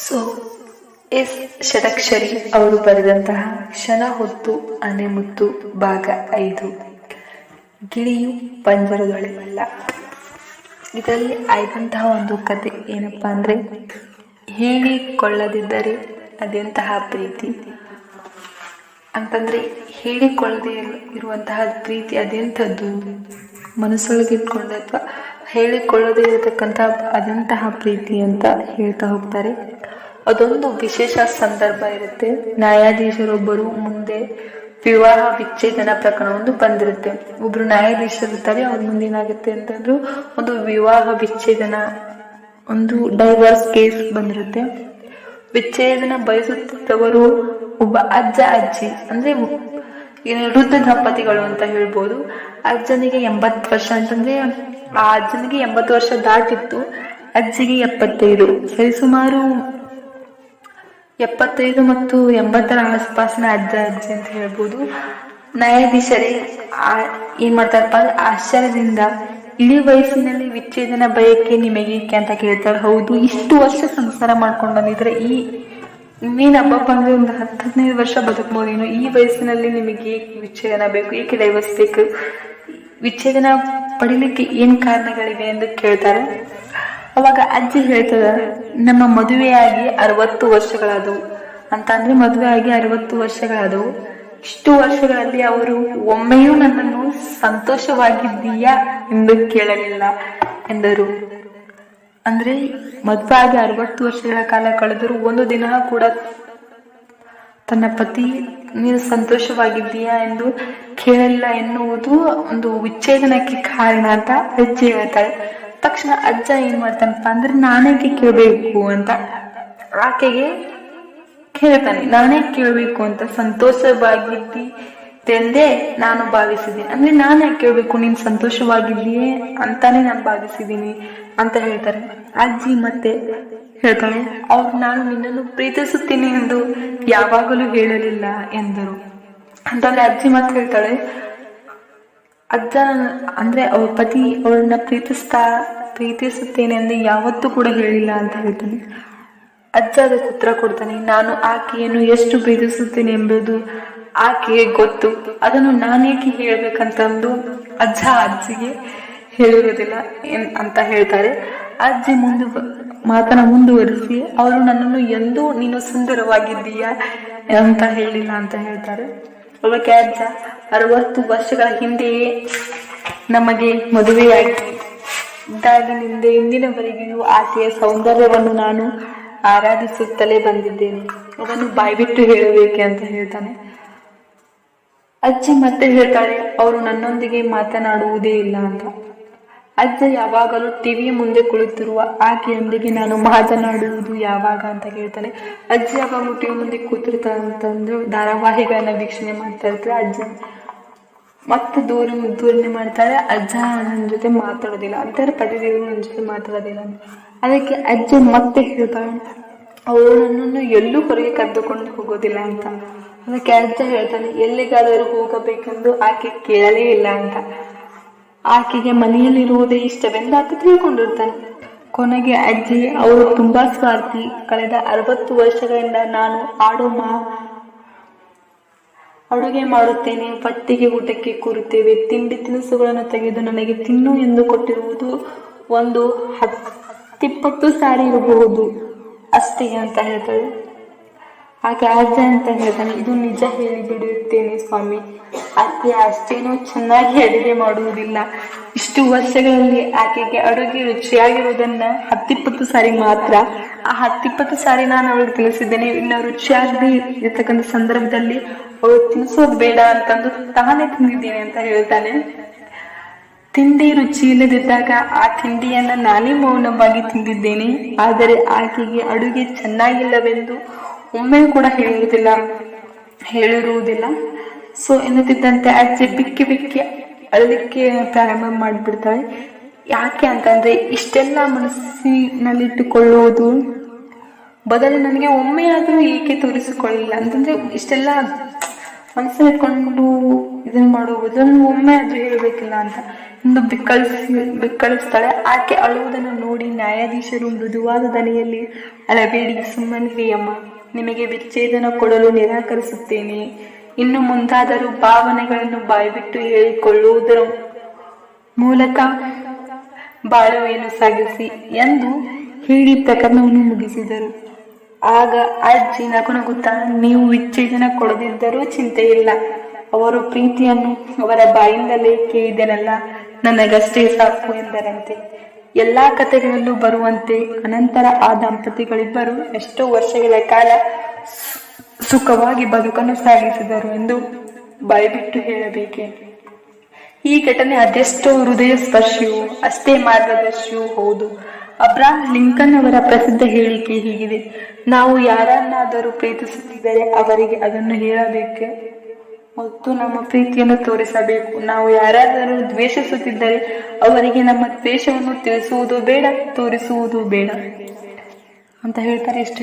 So S Shadakshari ಅವರು ಬರೆದಂತಹ ಕ್ಷಣ ಹೊತ್ತು ಆನೆ ಮುತ್ತು ಭಾಗ 5 ಗಿಳಿಯು ಪಂಜರದೊಳಗಲ್ಲ. ಇದರಲ್ಲಿ ಆಯ್ದಂತಹ ಒಂದು ಕತೆ ಏನಪ್ಪಾ ಅಂದ್ರೆ, ಹೇಳಿಕೊಳ್ಳದಿದ್ದರೆ ಅದೆಂತಹ ಪ್ರೀತಿ ಅಂತಂದ್ರೆ, ಹೇಳಿಕೊಳ್ಳದೆ ಇರುವಂತಹ ಪ್ರೀತಿ ಅದೆಂಥದ್ದು, ಮನಸ್ಸೊಳಗೆ ಇಟ್ಕೊಂಡು ಅಥವಾ ಹೇಳಿಕೊಳ್ಳದೆ ಇರತಕ್ಕಂಥ ಅದೆಂತಹ ಪ್ರೀತಿ ಅಂತ ಹೇಳ್ತಾ ಹೋಗ್ತಾರೆ. ಅದೊಂದು ವಿಶೇಷ ಸಂದರ್ಭ ಇರುತ್ತೆ. ನ್ಯಾಯಾಧೀಶರೊಬ್ಬರು ಮುಂದೆ ವಿವಾಹ ವಿಚ್ಛೇದನ ಪ್ರಕರಣವೊಂದು ಬಂದಿರುತ್ತೆ. ಒಬ್ರು ನ್ಯಾಯಾಧೀಶರಿರ್ತಾರೆ, ಅವ್ರ ಮುಂದೆ ಏನಾಗುತ್ತೆ ಅಂತಂದ್ರು, ಒಂದು ವಿವಾಹ ವಿಚ್ಛೇದನ, ಒಂದು ಡೈವರ್ಸ್ ಕೇಸ್ ಬಂದಿರುತ್ತೆ. ವಿಚ್ಛೇದನ ಬಯಸುತ್ತಿದ್ದವರು ಒಬ್ಬ ಅಜ್ಜ ಅಜ್ಜಿ, ಅಂದ್ರೆ ವೃದ್ಧ ದಂಪತಿಗಳು ಅಂತ ಹೇಳ್ಬೋದು. ಅಜ್ಜನಿಗೆ 80 ವರ್ಷ ಅಂತಂದ್ರೆ, ಆ ಅಜ್ಜನಿಗೆ 80 ವರ್ಷ ದಾಟಿತ್ತು, ಅಜ್ಜಿಗೆ 75. ಸರಿಸುಮಾರು 75 ಮತ್ತು 80ರ ಆಸುಪಾಸಿನ ಅಜ್ಜ ಅಜ್ಜಿ ಅಂತ ಹೇಳ್ಬೋದು. ನ್ಯಾಯಾಧೀಶರೇ ಏನ್ ಮಾಡ್ತಾರಪ್ಪ ಅಂದ್ರೆ, ಆಶ್ಚರ್ಯದಿಂದ ಇಳಿ ವಯಸ್ಸಿನಲ್ಲಿ ವಿಚ್ಛೇದನ ಬಯಕೆ ನಿಮಗೇಕೆ ಅಂತ ಕೇಳ್ತಾರೆ. ಹೌದು, ಇಷ್ಟು ವರ್ಷ ಸಂಸಾರ ಮಾಡ್ಕೊಂಡು ಬಂದಿದ್ರೆ ಇನ್ನೇನು ಹಬ್ಬ ಅಂದ್ರೆ ಒಂದು 10-15 ವರ್ಷ ಬದುಕಬಹುದೇನು, ಈ ವಯಸ್ಸಿನಲ್ಲಿ ನಿಮಗೆ ಏಕೆ ವಿಚ್ಛೇದನ ಬೇಕು, ಏಕೆ ಡೈವರ್ಸ್ ಬೇಕು, ವಿಚ್ಛೇದನ ಪಡಿಲಿಕ್ಕೆ ಏನ್ ಕಾರಣಗಳಿವೆ ಎಂದು ಕೇಳ್ತಾರೆ. ಅವಾಗ ಅಜ್ಜಿ ಹೇಳ್ತದ, ನಮ್ಮ ಮದುವೆಯಾಗಿ 60 ವರ್ಷಗಳಾದವು ಅಂತ. ಅಂದ್ರೆ ಮದುವೆ ಆಗಿ 60 ವರ್ಷಗಳಾದವು. ಇಷ್ಟು ವರ್ಷಗಳಲ್ಲಿ ಅವರು ಒಮ್ಮೆಯೂ ನನ್ನನ್ನು ಸಂತೋಷವಾಗಿದ್ದೀಯಾ ಎಂದು ಕೇಳಲಿಲ್ಲ ಎಂದರು. ಅಂದ್ರೆ ಮದುವೆ ಆಗಿ 60 ವರ್ಷಗಳ ಕಾಲ ಕಳೆದರೂ ಒಂದು ದಿನ ಕೂಡ ತನ್ನ ಪತಿ ನೀನು ಸಂತೋಷವಾಗಿದ್ದೀಯಾ ಎಂದು ಕೇಳಲಿಲ್ಲ ಎನ್ನುವುದು ಒಂದು ವಿಚ್ಛೇದನಕ್ಕೆ ಕಾರಣ ಅಂತ ಅಜ್ಜಿ ಹೇಳ್ತಾಳೆ. ತಕ್ಷಣ ಅಜ್ಜ ಏನ್ ಮಾಡ್ತಾನಪ್ಪ ಅಂದ್ರೆ, ನಾನೇಕೆ ಕೇಳಬೇಕು ಅಂತ ಆಕೆಗೆ ಕೇಳ್ತಾನೆ. ನಾನೇ ಕೇಳಬೇಕು ಅಂತ, ಸಂತೋಷವಾಗಿದ್ದೀತೆಂದೇ ನಾನು ಭಾವಿಸಿದ್ದೀನಿ. ಅಂದ್ರೆ ನಾನೇ ಕೇಳಬೇಕು, ನೀನ್ ಸಂತೋಷವಾಗಿದ್ದೀಯೇ ಅಂತಾನೆ ನಾನು ಭಾವಿಸಿದ್ದೀನಿ ಅಂತ ಹೇಳ್ತಾರೆ. ಅಜ್ಜಿ ಮತ್ತೆ ಹೇಳ್ತಾಳೆ, ನಾನು ನಿನ್ನನ್ನು ಪ್ರೀತಿಸುತ್ತೀನಿ ಎಂದು ಯಾವಾಗಲೂ ಹೇಳಲಿಲ್ಲ ಎಂದರು. ಅಂತಂದ್ರೆ ಅಜ್ಜಿ ಮತ್ತೆ ಹೇಳ್ತಾಳೆ, ಅಜ್ಜ ಅಂದ್ರೆ ಅವ್ರ ಪತಿ ಅವಳನ್ನ ಪ್ರೀತಿಸುತ್ತೇನೆ ಅಂದ್ರೆ ಯಾವತ್ತೂ ಕೂಡ ಹೇಳಿಲ್ಲ ಅಂತ ಹೇಳ್ತಾನೆ. ಅಜ್ಜ ಅದಕ್ಕೆ ಉತ್ತರ ಕೊಡ್ತಾನೆ, ನಾನು ಆಕೆಯನ್ನು ಎಷ್ಟು ಪ್ರೀತಿಸುತ್ತೇನೆ ಎಂಬುದು ಆಕೆಗೆ ಗೊತ್ತು, ಅದನ್ನು ನಾನೇಕೆ ಹೇಳ್ಬೇಕಂತಂದು ಅಜ್ಜ ಅಜ್ಜಿಗೆ ಹೇಳಿರೋದಿಲ್ಲ ಅಂತ ಹೇಳ್ತಾರೆ. ಅಜ್ಜಿ ಮಾತನ್ನ ಮುಂದುವರಿಸಿ, ಅವರು ನನ್ನನ್ನು ಎಂದೂ ನೀನು ಸುಂದರವಾಗಿದ್ದೀಯಾ ಅಂತ ಹೇಳಿಲ್ಲ ಅಂತ ಹೇಳ್ತಾರೆ. ಅದಕ್ಕೆ ಅಜ್ಜ, 60 ವರ್ಷಗಳ ಹಿಂದೆಯೇ ನಮಗೆ ಮದುವೆಯಾಗಿದ್ದಾಗಿನಿಂದ ಇಂದಿನವರೆಗೂ ಆಕೆಯ ಸೌಂದರ್ಯವನ್ನು ನಾನು ಆರಾಧಿಸುತ್ತಲೇ ಬಂದಿದ್ದೇನೆ, ಅದನ್ನು ಬಾಯ್ಬಿಟ್ಟು ಹೇಳಬೇಕೆ ಅಂತ ಹೇಳ್ತಾನೆ. ಅಜ್ಜಿ ಮತ್ತೆ ಹೇಳ್ತಾಳೆ, ಅವರು ನನ್ನೊಂದಿಗೆ ಮಾತನಾಡುವುದೇ ಇಲ್ಲ ಅಂತ. ಅಜ್ಜ ಯಾವಾಗಲೂ ಟಿವಿಯ ಮುಂದೆ ಕುಳಿತಿರುವ ಆಕೆಯೊಂದಿಗೆ ನಾನು ಮಾತನಾಡುವುದು ಯಾವಾಗ ಅಂತ ಕೇಳ್ತಾನೆ. ಅಜ್ಜಿ ಯಾವಾಗಲೂ ಟಿವಿ ಮುಂದೆ ಕೂತಿರ್ತಾರೆ ಅಂತಂದ್ರೆ ಧಾರಾವಾಹಿಗಳನ್ನ ವೀಕ್ಷಣೆ ಮಾಡ್ತಾ ಇರ್ತಾರೆ. ಅಜ್ಜ ಮತ್ತೆ ದೂರನೆ ಮಾಡ್ತಾಳೆ, ಅಜ್ಜ ನನ್ನ ಜೊತೆ ಮಾತಾಡೋದಿಲ್ಲ ಅಂತಾರೆ, ಪತಿದೇವರು ನನ್ನ ಜೊತೆ ಮಾತಾಡೋದಿಲ್ಲ. ಅದಕ್ಕೆ ಅಜ್ಜಿ ಮತ್ತೆ ಹೇಳ್ತಾಳೆ, ಅವರು ನನ್ನನ್ನು ಎಲ್ಲೂ ಹೊರಗೆ ಕರೆದುಕೊಂಡು ಹೋಗೋದಿಲ್ಲ ಅಂತ. ಅದಕ್ಕೆ ಅಜ್ಜ ಹೇಳ್ತಾನೆ, ಎಲ್ಲಿಗಾದರೂ ಹೋಗಬೇಕೆಂದು ಆಕೆ ಕೇಳಲೇ ಇಲ್ಲ ಅಂತ. ಆಕೆಗೆ ಮನೆಯಲ್ಲಿರುವುದೇ ಇಷ್ಟವೆಂದು ಆತ ತಿಳ್ಕೊಂಡಿರ್ತಾನೆ. ಕೊನೆಗೆ ಅಜ್ಜಿ, ಅವರು ತುಂಬಾ ಸ್ವಾರ್ಥಿ, ಕಳೆದ 60 ವರ್ಷಗಳಿಂದ ನಾನು ಅಡುಗೆ ಮಾಡುತ್ತೇನೆ, ಹೊಟ್ಟಿಗೆ ಊಟಕ್ಕೆ ಕೂರುತ್ತೇವೆ, ತಿಂಡಿ ತಿನಿಸುಗಳನ್ನು ತೆಗೆದು ನನಗೆ ತಿನ್ನು ಎಂದು ಕೊಟ್ಟಿರುವುದು ಒಂದು 10-20 ಸಾರಿ ಇರಬಹುದು ಅಷ್ಟೇ ಅಂತ ಹೇಳ್ತಾಳೆ. ಆಕೆ ಅಜ್ಜ ಅಂತ ಹೇಳ್ತಾನೆ, ಇದು ನಿಜ ಹೇಳಿ ಬಿಡುತ್ತೇನೆ ಸ್ವಾಮಿ, ಆಕೆ ಅಷ್ಟೇನೋ ಚೆನ್ನಾಗಿ ಅಡುಗೆ ಮಾಡುವುದಿಲ್ಲ. ಇಷ್ಟು ವರ್ಷಗಳಲ್ಲಿ ಆಕೆಗೆ ಅಡುಗೆ ರುಚಿಯಾಗಿರುವುದನ್ನ 10-20 ಸಾರಿ ಮಾತ್ರ. ಆ 10-20 ಸಾರಿ ನಾನು ಅವಳಿಗೆ ತಿಳಿಸಿದ್ದೇನೆ. ಇನ್ನು ರುಚಿಯಾಗದೆ ಇರ್ತಕ್ಕಂಥ ಸಂದರ್ಭದಲ್ಲಿ ಅವಳು ತಿನ್ನಿಸೋದು ಬೇಡ ಅಂತಂದು ತಾನೇ ತಿಂದಿದ್ದೇನೆ ಅಂತ ಹೇಳ್ತಾನೆ. ತಿಂಡಿ ರುಚಿ ಇಲ್ಲದಿದ್ದಾಗ ಆ ತಿಂಡಿಯನ್ನ ನಾನೇ ಮೌನವಾಗಿ ತಿಂದಿದ್ದೇನೆ, ಆದರೆ ಆಕೆಗೆ ಅಡುಗೆ ಚೆನ್ನಾಗಿಲ್ಲವೆಂದು ಒಮ್ಮೆ ಕೂಡ ಹೇಳಿರುವುದಿಲ್ಲ. ಸೊ ಎನ್ನುತ್ತಿದ್ದಂತೆ ಅಜ್ಜಿ ಬಿಕ್ಕಿ ಅಳಲಿಕ್ಕೆ ಪ್ರಾರಂಭ ಮಾಡಿಬಿಡ್ತಾಳೆ. ಯಾಕೆ ಅಂತಂದ್ರೆ, ಇಷ್ಟೆಲ್ಲ ಮನಸ್ಸಿನಲ್ಲಿಟ್ಟುಕೊಳ್ಳುವುದು ಬದಲು ನನಗೆ ಒಮ್ಮೆ ಆದರೂ ಏಕೆ ತೋರಿಸಿಕೊಳ್ಳಿಲ್ಲ ಅಂತಂದ್ರೆ, ಇಷ್ಟೆಲ್ಲ ಮನಸ್ಸಲ್ಲಿ ಇಟ್ಕೊಂಡು ಇದನ್ನ ಮಾಡುವುದು, ಒಮ್ಮೆ ಅದು ಹೇಳಬೇಕಿಲ್ಲ ಅಂತ. ಎಂದು ಬಿಕ್ಕಳಿಸ್ತಾಳೆ. ಆಕೆ ಅಳುವುದನ್ನು ನೋಡಿ ನ್ಯಾಯಾಧೀಶರು ಮೃದುವಾದ ದನಿಯಲ್ಲಿ, ಅಳಬೇಡಿ, ಸುಮ್ಮನಿರಿ ಅಮ್ಮ, ನಿಮಗೆ ವಿಚ್ಛೇದನ ಕೊಡಲು ನಿರಾಕರಿಸುತ್ತೇನೆ. ಇನ್ನು ಮುಂದಾದರೂ ಭಾವನೆಗಳನ್ನು ಬಾಯ್ಬಿಟ್ಟು ಹೇಳಿಕೊಳ್ಳುವುದರ ಮೂಲಕ ಬಾಳುವೇನು ಸಾಗಿಸಿ ಎಂದು ಹೇಳಿ ಪ್ರಕರಣವನ್ನು ಮುಗಿಸಿದರು. ಆಗ ಅಜ್ಜಿ ನಗುತ್ತಾ, ನೀವು ವಿಚ್ಛೇದನ ಕೊಡದಿದ್ದರೂ ಚಿಂತೆ ಇಲ್ಲ, ಅವರು ಪ್ರೀತಿಯನ್ನು ಅವರ ಬಾಯಿಂದಲೇ ಕೇಳಿದೆನಲ್ಲ, ನನಗಷ್ಟೇ ಸಾಕು ಎಂದರಂತೆ. ಎಲ್ಲಾ ಕಥೆಗಳಲ್ಲೂ ಬರುವಂತೆ ಅನಂತರ ಆ ದಂಪತಿಗಳಿಬ್ಬರು ಎಷ್ಟೋ ವರ್ಷಗಳ ಕಾಲ ಸುಖವಾಗಿ ಬದುಕನ್ನು ಸಾಗಿಸಿದರು ಎಂದು ಬಾಯ್ಬಿಟ್ಟು ಹೇಳಬೇಕೆ? ಈ ಘಟನೆ ಅದೆಷ್ಟೋ ಹೃದಯ ಸ್ಪರ್ಶಿಯೂ ಅಷ್ಟೇ ಮಾರ್ಗದರ್ಶಿಯೂ ಹೌದು. ಅಬ್ರಹಾಂ ಲಿಂಕನ್ ಅವರ ಪ್ರಸಿದ್ಧ ಹೇಳಿಕೆ ಹೀಗಿದೆ: ನಾವು ಯಾರನ್ನಾದರೂ ಪ್ರೀತಿಸುತ್ತಿದ್ದರೆ ಅವರಿಗೆ ಅದನ್ನು ಹೇಳಬೇಕೆ ಮತ್ತು ನಮ್ಮ ಪ್ರೀತಿಯನ್ನು ತೋರಿಸಬೇಕು. ನಾವು ಯಾರಾದರೂ ದ್ವೇಷಿಸುತ್ತಿದ್ದರೆ ಅವರಿಗೆ ನಮ್ಮ ದ್ವೇಷವನ್ನು ತಿಳಿಸುವುದು ಬೇಡ, ತೋರಿಸುವುದು ಬೇಡ ಅಂತ ಹೇಳ್ತಾರೆ. ಎಷ್ಟು